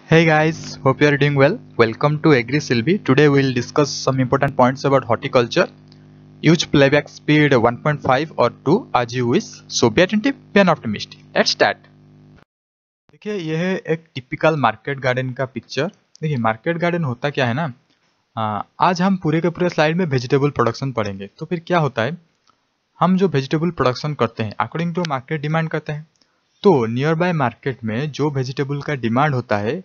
Hey guys, hope you are doing well. Welcome to Agri Silvi. Today we will discuss some important points about horticulture. Use playback speed 1.5 or 2 as you wish. So be attentive, be an optimist. Let's start. देखिए यह है एक typical market garden का picture. देखिए market garden होता क्या है ना, आज हम पूरे के पूरे स्लाइड में वेजिटेबल प्रोडक्शन पढ़ेंगे। तो फिर क्या होता है, हम जो वेजिटेबल प्रोडक्शन करते हैं अकॉर्डिंग टू मार्केट डिमांड करते हैं। तो नियर बाय मार्केट में जो वेजिटेबल का डिमांड होता है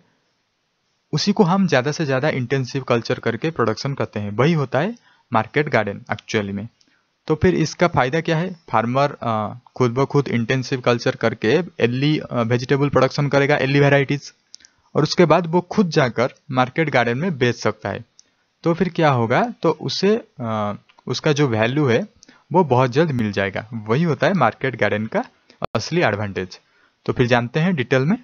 उसी को हम ज़्यादा से ज़्यादा इंटेंसिव कल्चर करके प्रोडक्शन करते हैं, वही होता है मार्केट गार्डन एक्चुअली में। तो फिर इसका फ़ायदा क्या है, फार्मर खुद ब खुद इंटेंसिव कल्चर करके अर्ली वेजिटेबल प्रोडक्शन करेगा, अर्ली वेराइटीज़, और उसके बाद वो खुद जाकर मार्केट गार्डन में बेच सकता है। तो फिर क्या होगा, तो उसे उसका जो वैल्यू है वो बहुत जल्द मिल जाएगा। वही होता है मार्केट गार्डन का असली एडवांटेज। तो फिर जानते हैं डिटेल में।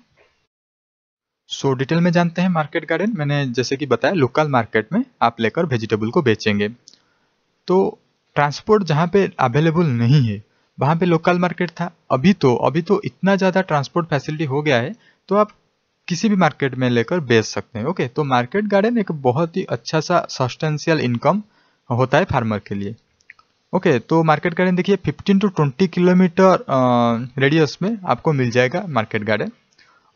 डिटेल में जानते हैं मार्केट गार्डन। मैंने जैसे कि बताया लोकल मार्केट में आप लेकर वेजिटेबल को बेचेंगे। तो ट्रांसपोर्ट जहाँ पे अवेलेबल नहीं है वहाँ पे लोकल मार्केट था। अभी तो इतना ज़्यादा ट्रांसपोर्ट फैसिलिटी हो गया है, तो आप किसी भी मार्केट में लेकर बेच सकते हैं। ओके, तो मार्केट गार्डन एक बहुत ही अच्छा सा सब्सटेंशियल इनकम होता है फार्मर के लिए। ओके, तो मार्केट गार्डन देखिए 15 to 20 किलोमीटर रेडियस में आपको मिल जाएगा मार्केट गार्डन।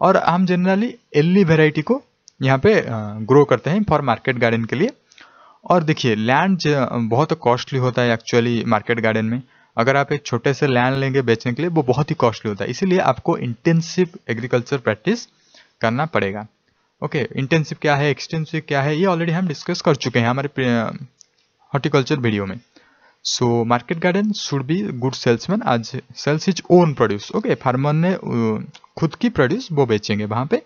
और हम जनरली अर्ली वेराइटी को यहाँ पे ग्रो करते हैं फॉर मार्केट गार्डन के लिए। और देखिए लैंड बहुत कॉस्टली होता है एक्चुअली मार्केट गार्डन में। अगर आप एक छोटे से लैंड लेंगे बेचने के लिए वो बहुत ही कॉस्टली होता है, इसीलिए आपको इंटेंसिव एग्रीकल्चर प्रैक्टिस करना पड़ेगा। ओके, इंटेंसिव क्या है, एक्सटेंसिव क्या है, ये ऑलरेडी हम डिस्कस कर चुके हैं हमारे हॉर्टिकल्चर वीडियो में। So market garden should be good salesman आज sells his own produce. Okay, farmer ने खुद की प्रोड्यूस वो बेचेंगे वहाँ पे।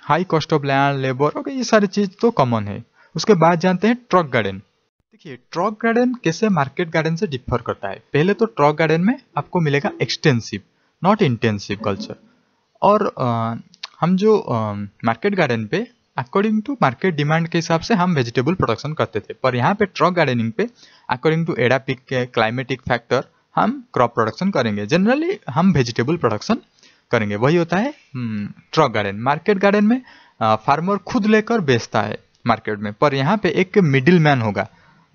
High cost of land, labour, okay, ये सारी चीज तो कॉमन है। उसके बाद जानते हैं ट्रक गार्डन। देखिए ट्रक गार्डन कैसे मार्केट गार्डन से डिफर करता है। पहले तो ट्रक गार्डन में आपको मिलेगा एक्सटेंसिव नॉट इंटेंसिव कल्चर। और हम जो मार्केट गार्डन पे अकॉर्डिंग टू मार्केट डिमांड के हिसाब से हम वेजिटेबल प्रोडक्शन करते थे, पर यहाँ पे ट्रक गार्डनिंग पे अकॉर्डिंग टू एडापिक के क्लाइमेटिक फैक्टर हम क्रॉप प्रोडक्शन करेंगे। जनरली हम वेजिटेबल प्रोडक्शन करेंगे, वही होता है ट्रक गार्डन। मार्केट गार्डन में फार्मर खुद लेकर बेचता है मार्केट में, पर यहाँ पे एक मिडिल मैन होगा,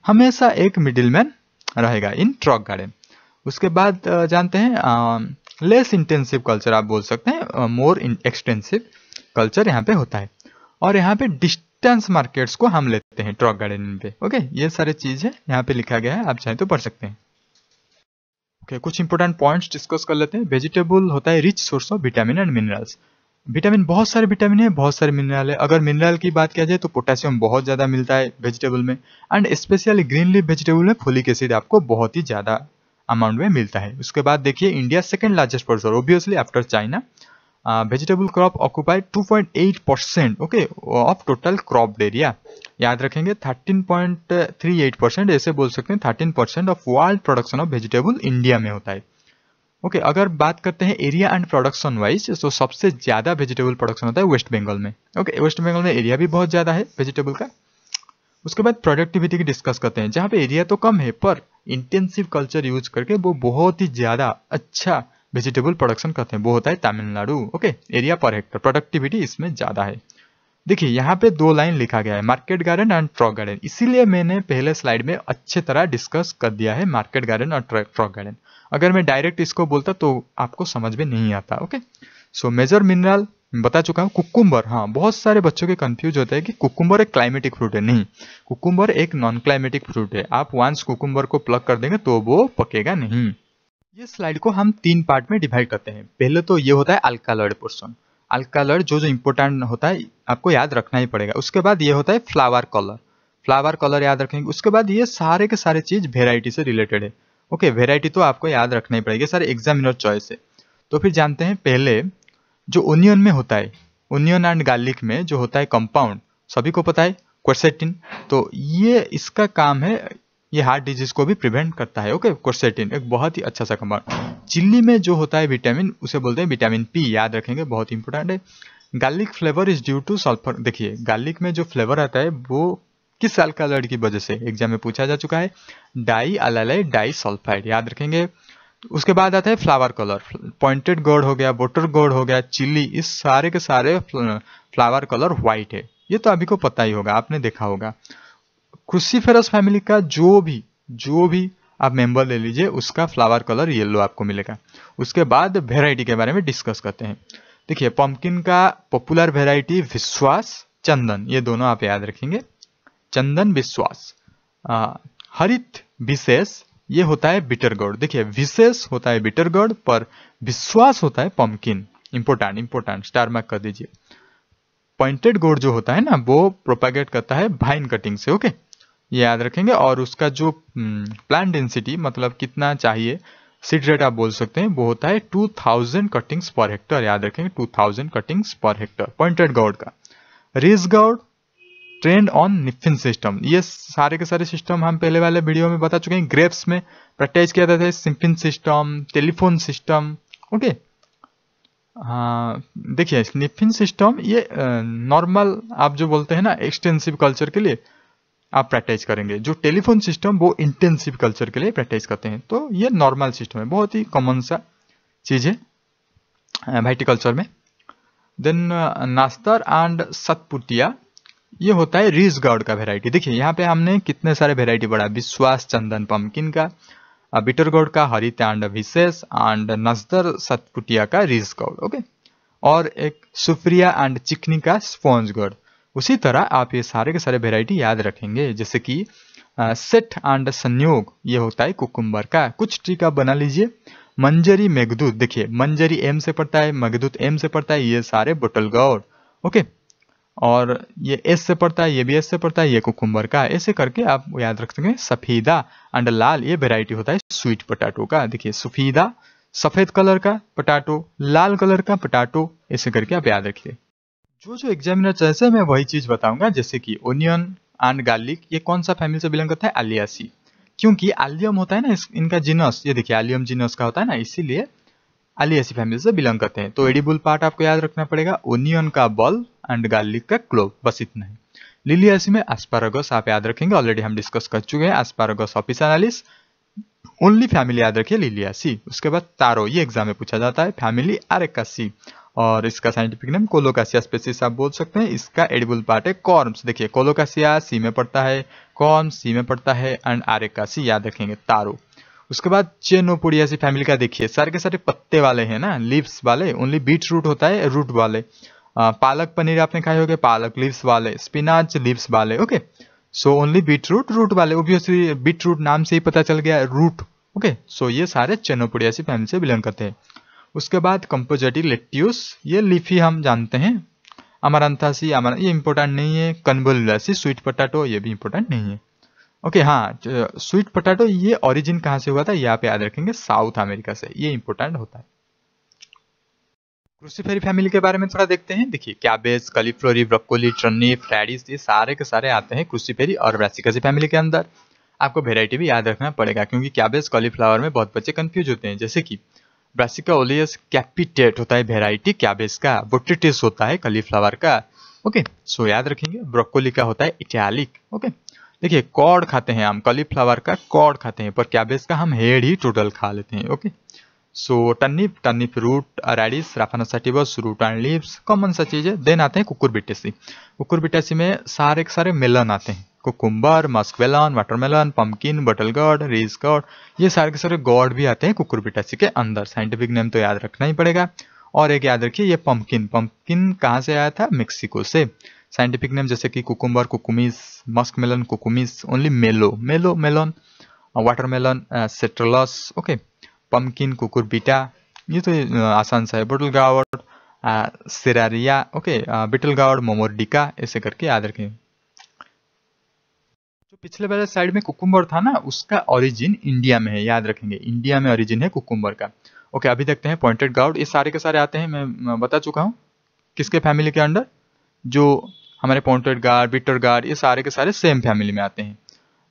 हमेशा एक मिडिल मैन रहेगा इन ट्रक गार्डन। उसके बाद जानते हैं लेस इंटेंसिव कल्चर आप बोल सकते हैं, मोर एक्सटेंसिव कल्चर यहाँ पे होता है। और यहाँ पे डिस्टेंस मार्केट्स को हम लेते हैं ट्रक गार्डन पे। ओके, ये सारी चीज है यहाँ पे लिखा गया है, आप चाहें तो पढ़ सकते हैं। ओके, कुछ इंपोर्टेंट पॉइंट्स डिस्कस कर लेते हैं। वेजिटेबल होता है rich source of vitamin and minerals. Vitamin, बहुत सारे विटामिन है, बहुत सारे मिनरल है। अगर मिनरल की बात किया जाए तो पोटेशियम बहुत ज्यादा मिलता है वेजिटेबल में, and specially green leaf vegetable में फोलिक एसिड आपको बहुत ही ज्यादा अमाउंट में मिलता है। उसके बाद देखिए India second largest producer obviously after China. Vegetable crop occupy 2.8% okay of total crop area. याद रखेंगे 13.38%, ऐसे बोल सकते हैं 13% of world production of vegetable India में होता है। ओके, अगर बात करते हैं एरिया एंड प्रोडक्शन वाइज, तो सबसे ज्यादा वेजिटेबल प्रोडक्शन होता है वेस्ट बंगाल में। ओके, वेस्ट बंगाल में एरिया भी बहुत ज्यादा है वेजिटेबल का। उसके बाद प्रोडक्टिविटी की डिस्कस करते हैं, जहाँ पे एरिया तो कम है पर इंटेंसिव कल्चर यूज करके वो बहुत ही ज्यादा अच्छा वेजिटेबल प्रोडक्शन करते हैं, वो होता है Tamil Nadu. Okay, area per hectare, productivity इसमें ज्यादा है। देखिए यहाँ पे दो लाइन लिखा गया है, market garden and truck garden, इसीलिए मैंने पहले स्लाइड में अच्छे तरह डिस्कस कर दिया है मार्केट गार्डन और ट्रक गार्डन। अगर मैं डायरेक्ट इसको बोलता तो आपको समझ में नहीं आता। ओके, सो मेजर मिनरल बता चुका हूँ। कुकुम्बर, हाँ बहुत सारे बच्चों के कंफ्यूज होता है कि कुकुम्बर एक क्लाइमेटिक फ्रूट है। नहीं, कुकुम्बर एक नॉन क्लाइमेटिक फ्रूट है। आप वंस कुकुम्बर को प्लग कर देंगे तो वो पकेगा नहीं। ये स्लाइड को हम तीन पार्ट में डिवाइड करते हैं। पहले तो ये होता है अल्कालॉइड पोर्शन। अल्कालॉइड जो इंपॉर्टेंट होता है आपको याद रखना ही पड़ेगा। उसके बाद ये होता है फ्लावर कलर, फ्लावर कलर याद रखेंगे। उसके बाद ये सारे के सारे चीज वेराइटी से रिलेटेड है। ओके, वेराइटी तो आपको याद रखना ही पड़ेगा, सारे एग्जामिनर चॉइस है। तो फिर जानते हैं पहले जो ओनियन में होता है, ओनियन एंड गार्लिक में जो होता है कंपाउंड, सभी को पता है क्वेरसेटिन। तो ये इसका काम है, ये हार्ट डिजीज को भी प्रिवेंट करता है। ओके, क्वेरसेटिन एक बहुत ही अच्छा सा कंपाउंड। चिल्ली में जो होता है विटामिन, उसे बोलते हैं विटामिन पी, याद रखेंगे बहुत इंपॉर्टेंट है। Garlic flavour is due two sulphur. देखिए गार्लिक में जो फ्लेवर आता है वो किस अल्कालॉइड की वजह से एग्जाम में पूछा जा चुका है, डाई अलाइलाइड डाई सल्फाइड, याद रखेंगे। उसके बाद आता है फ्लावर कलर। पॉइंटेड गोर्ड हो गया, बोटर गोर्ड हो गया, चिली, इस सारे के सारे फ्लावर कलर व्हाइट है। ये तो अभी को पता ही होगा, आपने देखा होगा। क्रूसीफेरस फैमिली का जो भी आप मेंबर ले लीजिए, उसका फ्लावर कलर येलो आपको मिलेगा। उसके बाद वेराइटी के बारे में डिस्कस करते हैं। देखिए, पंपकिन का पॉपुलर वेराइटी विश्वास, चंदन, ये दोनों आप याद रखेंगे। चंदन, विश्वास। हरित, विशेष, ये होता है बिटर गोर्ड। देखिए, विशेष होता है बिटर गोर्ड, पर विश्वास होता है पंपकिन। इंपोर्टेंट स्टार मार्क कर दीजिए। पॉइंटेड गोर्ड जो होता है ना, वो प्रोपागेट करता है वाइन कटिंग से। ओके, ये याद रखेंगे। और उसका जो प्लांट डेंसिटी, मतलब कितना चाहिए, सीड रेट आप बोल सकते हैं, वो होता है 2000 कटिंग्स पर हेक्टर। याद रखेंगे, 2000 cuttings per hectare pointed gourd का। Ridge gourd, trained on Kniffin system, ये सारे के सारे सिस्टम हम पहले वाले वीडियो में बता चुके हैं। ग्रेप्स में प्रैक्टिस किया जाता है सिम्फिन सिस्टम, टेलीफोन सिस्टम। ओके, हाँ, देखिए स्निफिन सिस्टम ये नॉर्मल आप जो बोलते हैं ना एक्सटेंसिव कल्चर के लिए आप प्रैक्टिस करेंगे। जो टेलीफोन सिस्टम वो इंटेंसिव कल्चर के लिए प्रैक्टिस करते हैं। तो ये नॉर्मल सिस्टम है, बहुत ही कॉमन सा चीज है वाइटिकल्चर में। देन नास्तर एंड सतपुटिया, ये होता है रीज गार्ड का वेराइटी। देखिए यहाँ पे हमने कितने सारे वेराइटी पढ़ा, विश्वास, चंदन, पंपकिन का, बिटर गोर्ड का, हरित एंड विशेष, एंड नस्तर सतपुटिया का रीज गार्ड। ओके, और एक सुफ्रिया एंड चिकनी का स्पॉन्ज गोर्ड। उसी तरह आप ये सारे के सारे वेराइटी याद रखेंगे। जैसे कि सेट एंड संयोग, ये होता है कुकुम्बर का। कुछ ट्रिक आप बना लीजिए। मंजरी, मेघदूत, देखिए मंजरी एम से पड़ता है, मेघदूत एम से पड़ता है, ये सारे बोटल गोर्ड। ओके, और ये एस से पड़ता है, ये भी एस से पड़ता है, ये कुकुम्बर का। ऐसे करके आप याद रख सकते हैं। सफेदा एंड लाल, ये वेराइटी होता है स्वीट पोटैटो का। देखिए सफेदा, सफेद कलर का पोटैटो, लाल कलर का पोटैटो, ऐसे करके आप याद रखिए। जो एग्जामिनर चाहे मैं वही चीज बताऊंगा। जैसे कि ओनियन एंड गार्लिक, ये कौन सा फैमिली से बिलोंग करता है, एलियासी, क्योंकि एलियम होता है ना इनका जीनस, ये देखिए एलियम जीनस का होता है ना, इसीलिए एलियासी फैमिली से बिलोंग करते हैं। तो एडिबल पार्ट आपको याद रखना पड़ेगा, ओनियन का बल्ब एंड गार्लिक का क्लोव, बस इतना ही। लिलियासी में एस्पारागस आप याद रखेंगे, ऑलरेडी हम डिस्कस कर चुके हैं। एस्पारागस ऑफिसिनालिस, ओनली फैमिली याद रखिए लिलियासी। उसके बाद तारो, ये एग्जाम में पूछा जाता है, फैमिली एरेकासी, और इसका साइंटिफिक नेम कोलोकासिया स्पेसीज आप बोल सकते हैं। इसका एडिबल पार्ट है कॉर्म्स। देखिए कोलोकासिया सी में पड़ता है, कॉर्म्स सी में पड़ता है, एंड एरेकासी याद रखेंगे, तारो। उसके बाद चेनोपोडियासी फैमिली का देखिए सारे के सारे पत्ते वाले हैं ना, लीव्स वाले। ओनली बीट रूट होता है रूट वाले। पालक पनीर आपने खाए होंगे, पालक लीव्स वाले, स्पिनाच लीव्स वाले। Okay, so only beet root वाले। ऑब्वियसली बीट रूट नाम से ही पता चल गया रूट। ओके, सो ये सारे चेनोपोडियासी फैमिली से बिलोंग करते हैं। उसके बाद कंपोजिटी लेट्यूस, ये लीफी हम जानते हैं। अमरंथासी, ये इंपॉर्टेंट नहीं है। कन्वोलुलासी, स्वीट पोटैटो, ये भी इंपॉर्टेंट नहीं है। ओके, हाँ, स्वीट पोटैटो ये ओरिजिन कहाँ से हुआ था, ये आप याद रखेंगे, साउथ अमेरिका से। ये इंपॉर्टेंट होता है। क्रूसीफेरी फैमिली के बारे में थोड़ा देखते हैं। देखिए कैबेज, कॉलीफ्लोरी, ब्रोकोली, टर्निप, रेडिश, ये सारे के सारे आते हैं क्रूसीफेरी और ब्रासिकासी फैमिली के अंदर। आपको वेराइटी भी याद रखना पड़ेगा, क्योंकि कैबेज, कॉलीफ्लावर में बहुत बच्चे कंफ्यूज होते हैं। जैसे कि ब्रासिका ओलियस कैपिटेट होता है वेराइटी कैबेज का, बोट्रिटिस होता है कॉलीफ्लावर का। ओके, सो याद रखेंगे। ब्रोकोली का होता है इटैलिक। ओके, देखिए कॉर्ड खाते हैं हम, कॉलीफ्लावर का कॉर्ड खाते हैं, पर कैबेज का हम हेड ही टोटल खा लेते हैं। Okay, so turnip root, radish, Raphanus sativus, root and leaves, common सा चीज है। देन आते हैं कुकुरबिटेसी। कुकुरबिटेसी में सारे के सारे मेलन आते हैं, कुकुम्बर, मस्कमेलन, वाटरमेलन, पंपकिन, बटल गॉड, रीज गॉड, ये सारे के सारे गॉड भी आते हैं कुकुरबिटेसी के अंदर। साइंटिफिक नेम तो याद रखना ही पड़ेगा। और एक याद रखिए, ये पंपकिन, पंपकिन कहाँ से आया था, मेक्सिको से। साइंटिफिक नेम जैसे कि cucumber Cucumis, muskmelon Cucumis, only melo melon, watermelon Citrullus. Okay, pumpkin Cucurbita, ये तो आसान सा है। Bottle gourd siceraria. Okay, bitter gourd Momordica, ऐसे करके याद रखें। जो पिछले वाले साइड में कुकुम्बर था ना, उसका ओरिजिन इंडिया में है, याद रखेंगे, इंडिया में ओरिजिन है कुकुम्बर का। ओके, अभी देखते हैं पॉइंटेड गार्ड। ये सारे के सारे आते हैं, मैं बता चुका हूँ किसके फैमिली के अंडर, जो हमारे पॉइंटेड गार्ड, बिटर गार्ड, ये सारे के सारे सेम फैमिली में आते हैं।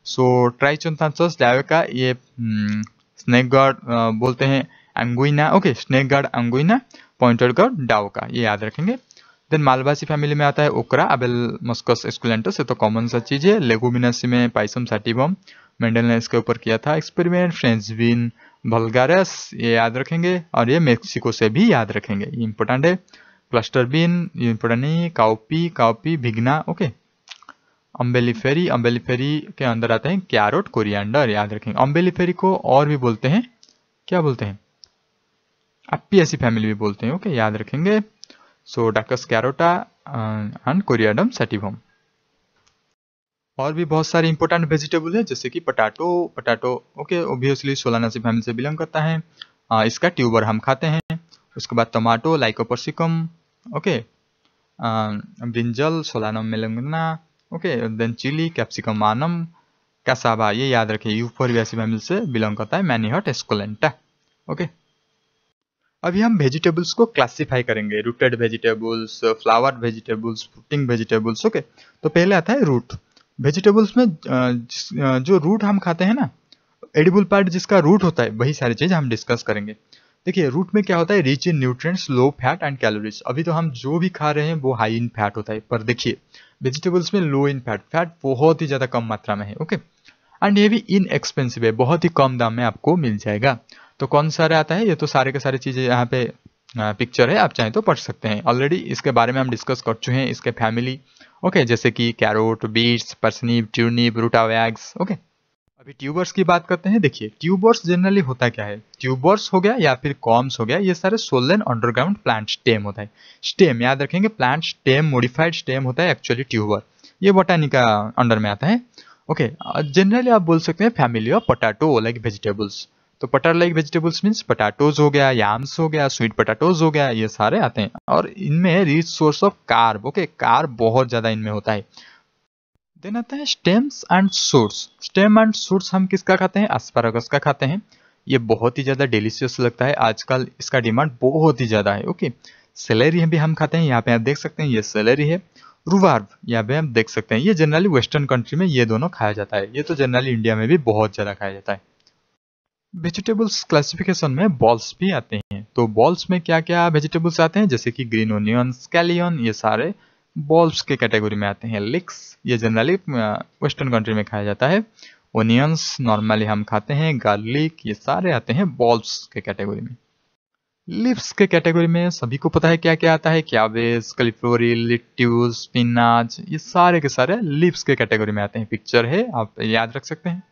सो ट्राइचोंथासस डायोका, ये स्नेक गार्ड बोलते हैं, anguina. Okay, snake gourd anguina, pointed gourd dioica, ये याद रखेंगे। देन मालवासी फैमिली में आता है ओकरा, अबेल मस्कस एस्कुलेंटस, ये तो कॉमन सा चीज है। लेगुमिनासी में पाइसम सैटिवम, मेंडल ने इसके ऊपर किया था एक्सपेरिमेंट। फ्रेंच बीन वल्गारिस ये याद रखेंगे, और ये मेक्सिको से भी याद रखेंगे, ये इंपॉर्टेंट है। क्लस्टर बीन ये इंपॉर्टेंट नहीं है। Cowpea भिगना, okay. अम्बेलिफेरी के अंदर आते हैं कैरोट, कोरिएंडर, याद रखेंगे। अम्बेलिफेरी को और भी बोलते हैं, क्या बोलते हैं, एपियासी फैमिली भी बोलते हैं, ओके, याद रखेंगे। So Daucus carota and Coriandrum sativum. और भी बहुत सारे इंपॉर्टेंट वेजिटेबल है, जैसे कि potato, okay, obviously Solanaceae family से बिलोंग करता है। इसका ट्यूबर हम खाते हैं। उसके बाद tomato, Lycopersicum, okay, brinjal, Solanum melongena, okay, then chilli, Capsicum annuum, cassava, ये याद रखिए, यूफोरबियासी फैमिली से बिलोंग करता है। Manihot esculenta, okay. अभी हम वेजिटेबल्स को क्लासिफाई करेंगे, rooted vegetables, flower vegetables, fruiting vegetables, okay. तो पहले आता है रूट। वेजिटेबल्स में जो रूट हम खाते हैं ना, एडिबल पार्ट जिसका रूट होता है, वही सारी चीज हम डिस्कस करेंगे। देखिए रूट में क्या होता है, rich in nutrients, low fat and calories. अभी तो हम जो भी खा रहे हैं वो हाई इन फैट होता है, पर देखिए वेजिटेबल्स में लो इन फैट, फैट बहुत ही ज्यादा कम मात्रा में है, ओके। एंड ये भी इनएक्सपेंसिव है, बहुत ही कम दाम में आपको मिल जाएगा। तो कौन सारे आता है, ये तो सारे के सारे चीजें यहाँ पे पिक्चर है, आप चाहें तो पढ़ सकते हैं। ऑलरेडी इसके बारे में हम डिस्कस कर चुके हैं, इसके फैमिली, ओके, जैसे कि कैरोट, बीट्स, पर्सनिप, ट्यूनिप, रूटावैक्स, ओके। अभी ट्यूबर्स की बात करते हैं। देखिए ट्यूबर्स जनरली होता क्या है, ट्यूबर्स हो गया या फिर कॉम्स हो गया, ये सारे सोलन अंडरग्राउंड प्लांट स्टेम होता है। स्टेम याद रखेंगे, प्लांट स्टेम, मॉडिफाइड स्टेम होता है एक्चुअली ट्यूबर, ये बोटानी का अंडर में आता है, ओके। जनरली आप बोल सकते हैं family of potato like vegetables. तो potato like vegetables means potatoes हो गया, याम्स हो गया, स्वीट पोटैटोज हो गया, ये सारे आते हैं। और इनमें rich source of carb, okay, carb बहुत ज्यादा इनमें होता है। देन आता है stems and shoots. Stem and shoots हम किसका खाते हैं, एस्पैरागस का खाते हैं। ये बहुत ही ज्यादा डिलीशियस लगता है, आजकल इसका डिमांड बहुत ही ज्यादा है, ओके। सेलेरी भी हम खाते हैं, यहाँ पे आप देख सकते हैं ये सेलेरी है। रुबार्ब यहाँ पे आप देख सकते हैं, ये जनरली वेस्टर्न कंट्री में ये दोनों खाया जाता है, ये तो जनरली इंडिया में भी बहुत ज्यादा खाया जाता है। वेजिटेबल्स क्लासिफिकेशन में बॉल्स भी आते हैं। तो बॉल्स में क्या क्या वेजिटेबल्स आते हैं, जैसे कि ग्रीन ओनियन, स्कैलियन, ये सारे बॉल्स के कैटेगरी में आते हैं। लिक्स ये जनरली वेस्टर्न कंट्री में खाया जाता है। ओनियंस नॉर्मली हम खाते हैं। गार्लिक ये सारे आते हैं बॉल्स के कैटेगरी में। लीव्स के कैटेगरी में सभी को पता है क्या क्या आता है, कैबेज, कॉलीफ्लावर, लिट्यूस, स्पिनाच, ये सारे के सारे लीव्स के कैटेगरी में आते हैं। पिक्चर है, आप याद रख सकते हैं।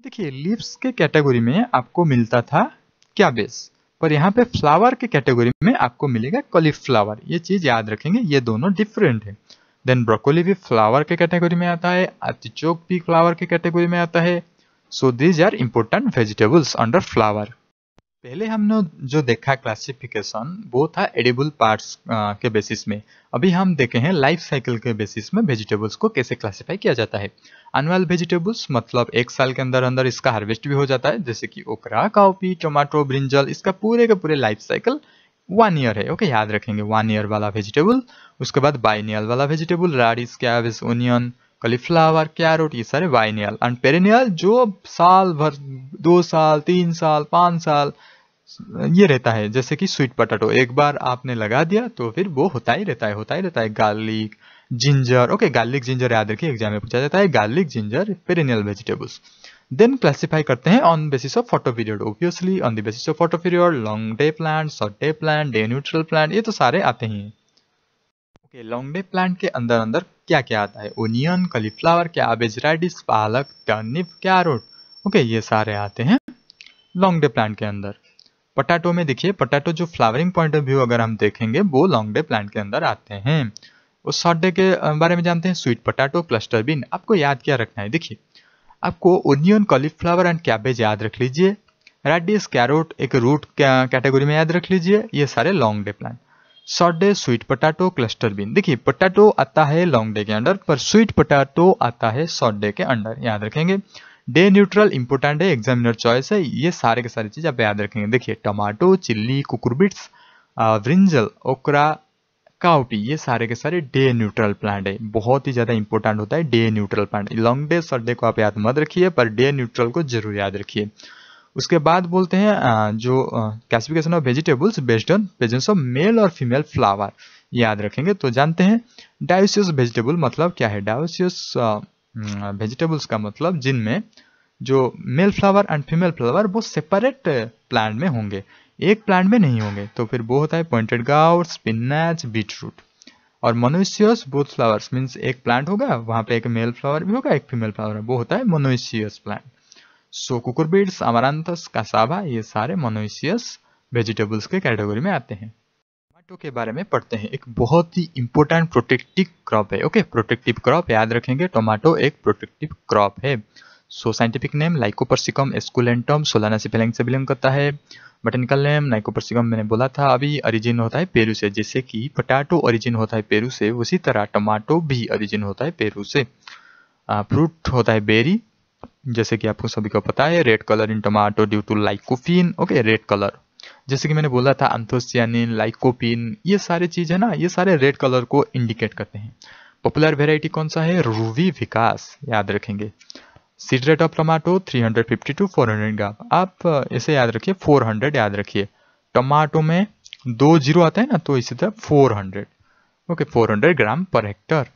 देखिए लीव्स के कैटेगरी में आपको मिलता था कैबेज, पर यहाँ पे फ्लावर के कैटेगरी में आपको मिलेगा कॉलीफ्लावर, ये चीज याद रखेंगे, ये दोनों डिफरेंट है। देन ब्रोकोली भी फ्लावर के कैटेगरी में आता है, आर्टिचोक भी फ्लावर के कैटेगरी में आता है। So these are important vegetables under flower. पहले हमने जो देखा क्लासिफिकेशन वो था एडिबल पार्ट्स के बेसिस में। अभी हम देखे हैं लाइफ साइकिल के बेसिस में वेजिटेबल्स को कैसे क्लासिफाई किया जाता है। एनुअल वेजिटेबल्स मतलब एक साल के अंदर अंदर इसका हार्वेस्ट भी हो जाता है, जैसे कि ओकरा, काउपी, टोमेटो, ब्रिंजल, इसका पूरे के पूरे लाइफ साइकिल 1 ईयर है, ओके, याद रखेंगे 1 ईयर वाला वेजिटेबल। उसके बाद बाइनियल वाला vegetable, radish, cabbage, onion, cauliflower, carrot, ये सारे बाइनियल। एंड पेरिनियल जो साल भर, 2 साल, 3 साल, 5 साल ये रहता है, जैसे कि स्वीट पोटैटो, एक बार आपने लगा दिया तो फिर वो होता ही रहता है। Garlic, ginger, okay, garlic ginger याद रखिए, एग्जाम में पूछा जाता है, garlic ginger perennial vegetables. Then classify करते हैं on basis of photo period, obviously on the basis of photo period, long day plant, short day plant, day neutral plant, ये तो सारे आते हैं। ओके, लॉन्ग डे प्लांट के अंदर अंदर क्या क्या आता है, ओनियन, कॉलीफ्लावर, कैबेज, रेडिश, पालक, टर्निप, कैरोट, ओके, ये सारे आते हैं लॉन्ग डे प्लांट के अंदर। पोटैटो में देखिए, पोटैटो जो फ्लावरिंग पॉइंट ऑफ व्यू अगर हम देखेंगे वो लॉन्ग डे प्लांट के अंदर आते हैं। उस शॉर्ट डे के बारे में जानते हैं, स्वीट पोटैटो, क्लस्टर बीन। आपको याद क्या रखना है, देखिए आपको ओनियन, कॉलीफ्लावर एंड कैबेज याद रख लीजिए, रेडिश, कैरोट एक रूट कैटेगरी में याद रख लीजिए, ये सारे long day plant. Short day sweet potato, cluster bean. देखिए पोटैटो आता है लॉन्ग डे के अंडर, पर स्वीट पोटैटो आता है शॉर्ट डे के अंडर, याद रखेंगे। डे न्यूट्रल इंपोर्टेंट है, एग्जामिनर चॉइस है, ये सारे के सारी चीज आप याद रखेंगे। देखिए टमाटो, चिल्ली, कुकुरबिट्स, ब्रिंजल, ओकरा, काउपी, ये सारे के सारे डे न्यूट्रल प्लांट है, बहुत ही ज्यादा इंपॉर्टेंट होता है day neutral plant. Long day short day को आप याद मत रखिए, पर डे न्यूट्रल को जरूर याद रखिए। उसके बाद बोलते हैं जो classification of vegetables based on presence of male और फीमेल फ्लावर, याद रखेंगे। तो जानते हैं डायोसियस वेजिटेबल मतलब क्या है। डायोसियस वेजिटेबल्स का मतलब जिनमें जो male flower and female flower वो सेपरेट प्लांट में होंगे, एक प्लांट में नहीं होंगे। तो फिर वो होता है पॉइंटेड गाउट, स्पिनच, बीटरूट। और मोनोइशियस बोथ फ्लावर्स मीन्स एक प्लांट होगा, वहां पे एक मेल फ्लावर भी होगा, एक फीमेल फ्लावर, वो होता है मोनोइशियस प्लांट। सो कुकुरबिड्स, अमारंथस, कासावा, ये सारे मोनोइशियस वेजिटेबल्स के कैटेगरी में आते हैं। टमाटो के बारे में पढ़ते हैं। एक बहुत ही इंपॉर्टेंट प्रोटेक्टिव क्रॉप है। ओके, प्रोटेक्टिव क्रॉप याद रखेंगे, टोमेटो एक प्रोटेक्टिव क्रॉप है। So scientific name lycopersicum esculentum, Solanaceae फेलिंग से बिलोंग करता है। बॉटनिकल नेम नाइकोपर्सिकम, मैंने बोला था अभी, ओरिजिन होता है पेरू से। जैसे कि पोटैटो ओरिजिन होता है पेरू से, उसी तरह टमाटो भी ओरिजिन होता है पेरू से। फ्रूट होता है बेरी, जैसे कि आपको सभी को पता है। Red colour in tomato due to lycopene. Okay, red colour, जैसे कि मैंने बोला था एंथोसियानिन, लाइकोपिन, ये सारे चीज है ना, ये सारे रेड कलर को इंडिकेट करते हैं। पॉपुलर वेराइटी कौन सा है? रूबी विकास, याद रखेंगे। Seed rate of tomato 350 to 400 ग्राम, आप इसे याद रखिए, 400 याद रखिए। टमाटो में 2 जीरो आता है ना, तो इसी तरह 400। Okay, 400 gram per hectare.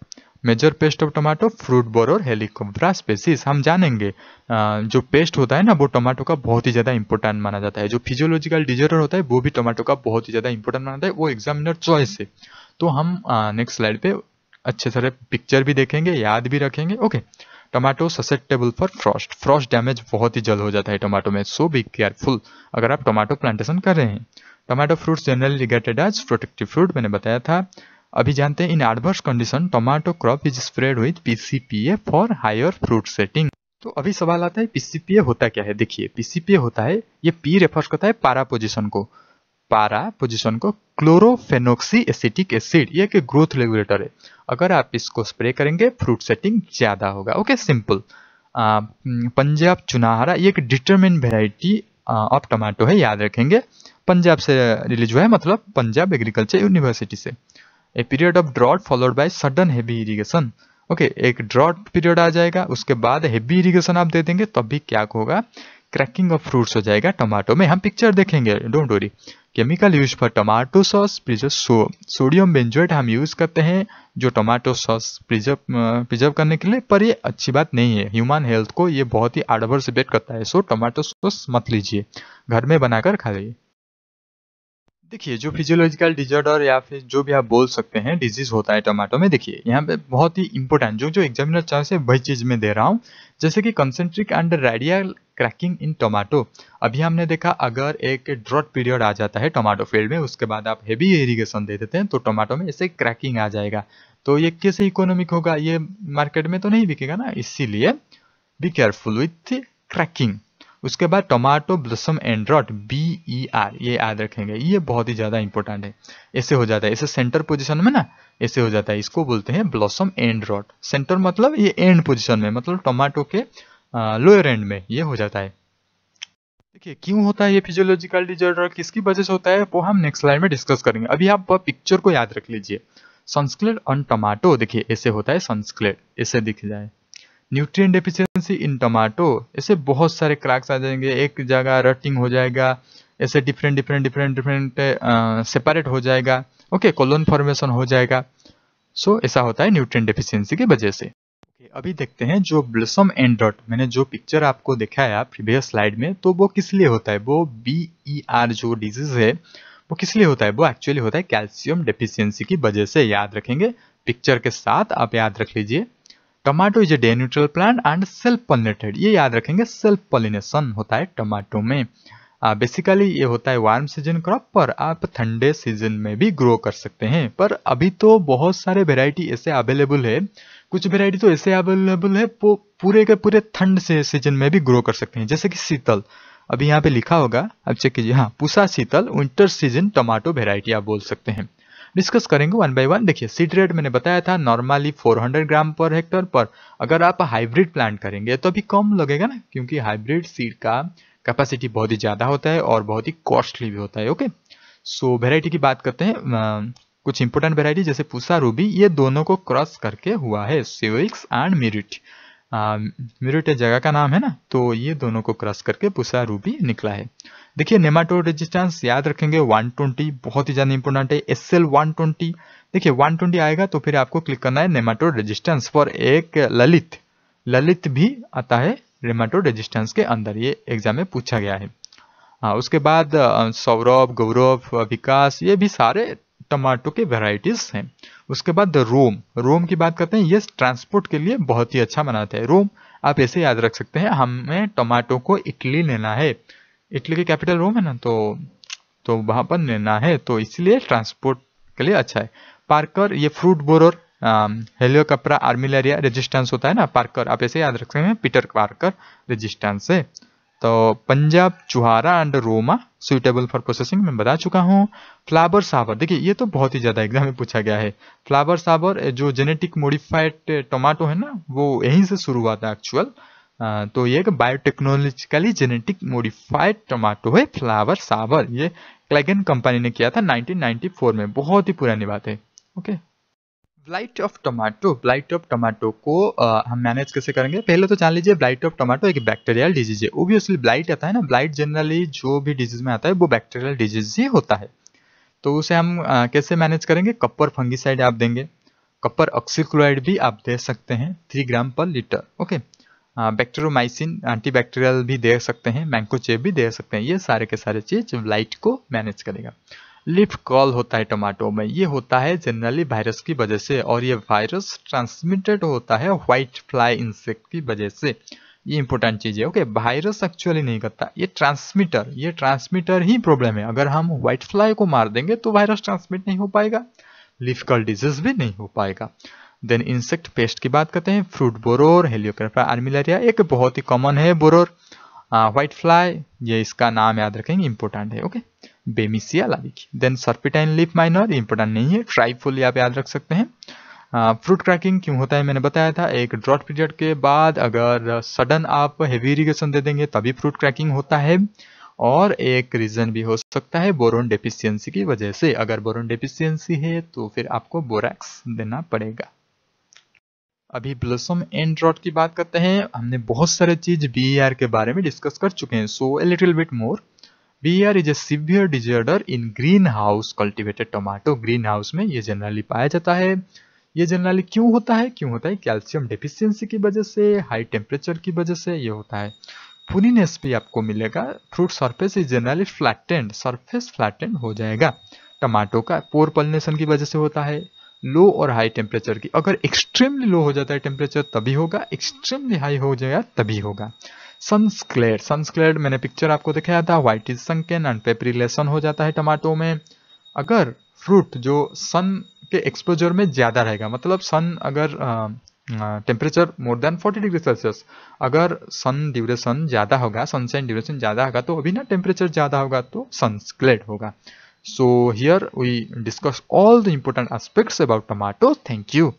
Major pest of tomato fruit borer हेलिकोब्रा स्पेसीज, हम जानेंगे जो पेस्ट होता है ना वो टमाटो का बहुत ही ज्यादा इंपॉर्टेंट माना जाता है। जो फिजियोलॉजिकल डिजॉर्डर होता है वो भी टमाटो का बहुत ही ज्यादा इंपॉर्टेंट माना जाता है, वो एग्जामिनर चॉइस है। तो हम नेक्स्ट स्लाइड पे अच्छे सारे पिक्चर भी देखेंगे, याद भी रखेंगे। Okay, tomato susceptible for Frost, Frost damage बहुत ही जल्द हो जाता है टमाटो में, सो बी केयरफुल अगर आप टमाटो प्लांटेशन कर रहे हैं। Tomato fruits generally regarded as protective fruit, मैंने बताया था। अभी जानते हैं in adverse condition tomato crop is spread with PCPA for higher fruit setting. तो अभी सवाल आता है पीसीपीए होता क्या है? देखिए, पीसीपीए होता है, ये पी रेफर्स करता है पारा पोजीशन को, क्लोरोफेनोक्सी एसिटिक एसिड, ये एक ग्रोथ रेगुलेटर है। अगर आप इसको स्प्रे करेंगे फ्रूट सेटिंग ज्यादा होगा। Okay, simple. पंजाब चुनाहरा, ये एक डिटरमिन वेराइटी ऑफ टमाटो है, याद रखेंगे। पंजाब से रिलीज हुआ है, मतलब पंजाब एग्रीकल्चर यूनिवर्सिटी से। A period of drought followed by sudden heavy irrigation. Okay, एक ड्रॉट पीरियड आ जाएगा, उसके बाद हेवी इरिगेशन आप दे देंगे, तब भी क्या होगा? क्रैकिंग ऑफ फ्रूट्स हो जाएगा टमाटो में। हम पिक्चर देखेंगे, don't worry. Chemical use for tomato sauce preserve, sodium benzoate हम यूज करते हैं जो टमाटो सॉस प्रिजर्व करने के लिए, पर ये अच्छी बात नहीं है, ह्यूमन हेल्थ को ये बहुत ही एडवर्स इफेक्ट करता है। सो टमाटो सॉस मत लीजिए, घर में बनाकर खा लीजिए। देखिए, जो फिजियोलॉजिकल डिजॉर्डर या फिर जो भी आप बोल सकते हैं डिजीज होता है टमाटो में, देखिए यहाँ पे बहुत ही इंपॉर्टेंट जो एग्जामिनर चॉइस है वही चीज मैं दे रहा हूँ। जैसे कि concentric and radial cracking in tomato. अभी हमने देखा अगर एक ड्रॉट पीरियड आ जाता है टोमेटो फील्ड में, उसके बाद आप हेवी इरिगेशन दे देते हैं तो टोमेटो में ऐसे क्रैकिंग आ जाएगा। तो ये कैसे इकोनॉमिक होगा? ये मार्केट में तो नहीं बिकेगा ना, इसीलिए बी केयरफुल विथ क्रैकिंग। उसके बाद tomato blossom and rot, BER, ये याद रखेंगे, ये बहुत ही ज्यादा इंपॉर्टेंट है। ऐसे हो जाता है, ऐसे सेंटर पोजीशन में ना ऐसे हो जाता है, इसको बोलते हैं ब्लॉसम एंड रॉट। सेंटर मतलब ये एंड पोजीशन में, मतलब टोमेटो के लोअर एंड में ये हो जाता है। देखिए क्यों होता है ये फिजियोलॉजिकल डिजॉर्डर, किसकी वजह से होता है, वो हम नेक्स्ट स्लाइड में डिस्कस करेंगे। अभी आप पिक्चर को याद रख लीजिए। सनस्क्लेड ऑन टोमेटो, देखिए ऐसे होता है सनस्क्लेड, ऐसे दिख जाए। न्यूट्रिएंट डेफिशिएंसी इन टमाटो, ऐसे बहुत सारे क्रैक्स आ जाएंगे, एक जगह रटिंग हो जाएगा, ऐसे डिफरेंट सेपरेट हो जाएगा। ओके, कोलोन फॉर्मेशन हो जाएगा। सो ऐसा होता है न्यूट्रिएंट डेफिशिएंसी की वजह से। अभी देखते हैं जो ब्लॉसम एंड रॉट, मैंने जो पिक्चर आपको दिखाया प्रीवियस स्लाइड में, तो वो किस लिए होता है? वो BER जो डिजीज है वो किस लिए होता है? वो एक्चुअली होता है कैल्शियम डेफिशिएंसी की वजह से, याद रखेंगे। पिक्चर के साथ आप याद रख लीजिए। Tomato is a day neutral plant and self pollinated, ये याद रखेंगे, सेल्फ पॉलिनेशन होता है टमाटो में। बेसिकली ये होता है वार्म सीजन क्रॉप, पर आप ठंडे सीजन में भी ग्रो कर सकते हैं। पर अभी तो बहुत सारे वेराइटी ऐसे अवेलेबल है, कुछ वेराइटी तो ऐसे अवेलेबल है वो पूरे के पूरे ठंड से सीजन में भी ग्रो कर सकते हैं। जैसे कि शीतल, अभी यहाँ पे लिखा होगा, आप चेक कीजिए, हाँ, पूसा शीतल विंटर सीजन टमाटो वेराइटी आप बोल सकते हैं। डिस्कस करेंगे वन बाय वन। देखिए सीड रेट मैंने बताया था नॉर्मली 400 ग्राम पर हेक्टर पर। अगर आप हाइब्रिड प्लांट करेंगे तो अभी कम लगेगा ना, क्योंकि हाइब्रिड सीड का कैपेसिटी बहुत ही ज्यादा होता है और बहुत ही कॉस्टली भी होता है। ओके, सो वेराइटी की बात करते हैं। कुछ इंपोर्टेंट वेराइटी जैसे पूसा रूबी, ये दोनों को क्रॉस करके हुआ है, सिविक्स एंड मिरिट। मिरिट जगह का नाम है ना, तो ये दोनों को क्रॉस करके पूसा रूबी निकला है। देखिए नेमाटोड रेजिस्टेंस याद रखेंगे 120, बहुत ही ज्यादा इंपोर्टेंट है। SL 120, देखिए 120 आएगा तो फिर आपको क्लिक करना है नेमाटोड रेजिस्टेंस फॉर एक ललित भी आता है नेमाटोड रेजिस्टेंस के अंदर, ये एग्जाम में पूछा गया है। उसके बाद सौरभ, गौरव, विकास, ये भी सारे टमाटो के वेराइटीज हैं। उसके बाद रोम, रोम की बात करते हैं, ये ट्रांसपोर्ट के लिए बहुत ही अच्छा बनाते हैं। रोम आप ऐसे याद रख सकते हैं, हमें टमाटो को इटली लेना है, इटली की कैपिटल रोम है ना, तो वहां पर लेना है, तो इसलिए ट्रांसपोर्ट के लिए अच्छा है। पार्कर, ये फ्रूट बोरर, हेलियोकप्रा आर्मिलेरिया रेजिस्टेंस होता है ना, पार्कर आप ऐसे याद रख सकते हैं, पीटर पार्कर रेजिस्टेंस है। तो Punjab Chuhara and Roma suitable for processing मैं बता चुका हूँ। फ्लावर सावर, देखिए ये तो बहुत ही ज्यादा एग्जाम में पूछा गया है। फ्लावर सावर जो जेनेटिक मॉडिफाइड टोमेटो है ना, वो यहीं से शुरू हुआ था एक्चुअल। तो ये एक बायोटेक्नोलॉजिकली जेनेटिक मॉडिफाइड टोमेटो है फ्लावर सावर, ये क्लैगन कंपनी ने किया था 1994 में, बहुत ही पुरानी बात है। Okay, blight of tomato, blight of tomato को हम मैनेज कैसे करेंगे, पहले तो जान लीजिए ब्लाइट ऑफ टोमेटो एक बैक्टीरियल डिजीज है। ओब्वियसली ब्लाइट आता है ना, ब्लाइट जनरली जो भी डिजीज में आता है वो बैक्टीरियल डिजीज ही होता है। तो उसे हम कैसे मैनेज करेंगे, कपर फंगिसाइड आप देंगे, कपर ऑक्सीक्लोराइड भी आप दे सकते हैं 3 ग्राम पर लीटर। ओके, बैक्टीरियोमाइसिन एंटीबैक्टीरियल भी दे सकते हैं, मैंकोचेप भी दे सकते हैं, ये सारे के सारे चीज ब्लाइट को मैनेज करेगा। लीफ कर्ल होता है टमाटो में, ये होता है जनरली वायरस की वजह से, और ये वायरस ट्रांसमिटेड होता है व्हाइट फ्लाई इंसेक्ट की वजह से, ये इंपॉर्टेंट चीज है। ओके, वायरस एक्चुअली नहीं करता, ये ट्रांसमीटर ही प्रॉब्लम है। अगर हम व्हाइट फ्लाई को मार देंगे तो वायरस ट्रांसमिट नहीं हो पाएगा, लीफ कर्ल डिजीज भी नहीं हो पाएगा। देन इंसेक्ट पेस्ट की बात करते हैं, फ्रूट बोरोर, हेलियोकैप्रा आर्मिलेरिया, एक बहुत ही कॉमन है बोरोर, व्हाइट फ्लाई, ये इसका नाम याद रखेंगे, इंपॉर्टेंट है। ओके, बेमिसिया लाविकी। Then serpentine leaf miner, important नहीं है, ट्राइफोली आप याद रख सकते हैं। फ्रूट क्रैकिंग क्यों होता है मैंने बताया था, एक ड्रॉट पीरियड के बाद अगर सडन आप हेवी इरिगेशन दे देंगे तभी फ्रूट क्रैकिंग होता है, और एक रीजन भी हो सकता है बोरोन डेफिशिएंसी की वजह से। अगर बोरोन डेफिशिएंसी है तो फिर आपको बोरैक्स देना पड़ेगा। अभी ब्लॉसम एंड ड्रॉट की बात करते हैं, हमने बहुत सारे चीज बीईआर के बारे में डिस्कस कर चुके हैं, so a little bit more. BER is a severe disorder in green house cultivated tomato, green house में ये जनरली पाया जाता है। ये जनरली क्यों होता है, कैल्शियम डेफिशिएंसी की वजह से, हाई टेम्परेचर की वजह से ये होता है। फूनीनेस भी आपको मिलेगा, fruit surface is generally flattened, surface flattened हो जाएगा टमाटो का, पोर पॉलिनेशन की वजह से होता है। लो और हाई टेम्परेचर की, अगर एक्सट्रीमली लो हो जाता है टेम्परेचर तभी होगा, एक्सट्रीमली हाई हो जाएगा तभी होगा। सनस्क्लेड मैंने पिक्चर आपको दिखाया था, व्हाइट इज संकन एंड पेपरिलेशन हो जाता है टमाटो में। अगर फ्रूट जो सन के एक्सपोजर में ज्यादा रहेगा, मतलब सन अगर temperature more than 40 degree Celsius, अगर सन ड्यूरेशन ज्यादा होगा, सनशाइन ड्यूरेशन ज्यादा होगा, तो अभी ना टेम्परेचर ज्यादा होगा तो सनस्क्लेड होगा। So here we discuss all the important aspects about tomato. Thank you.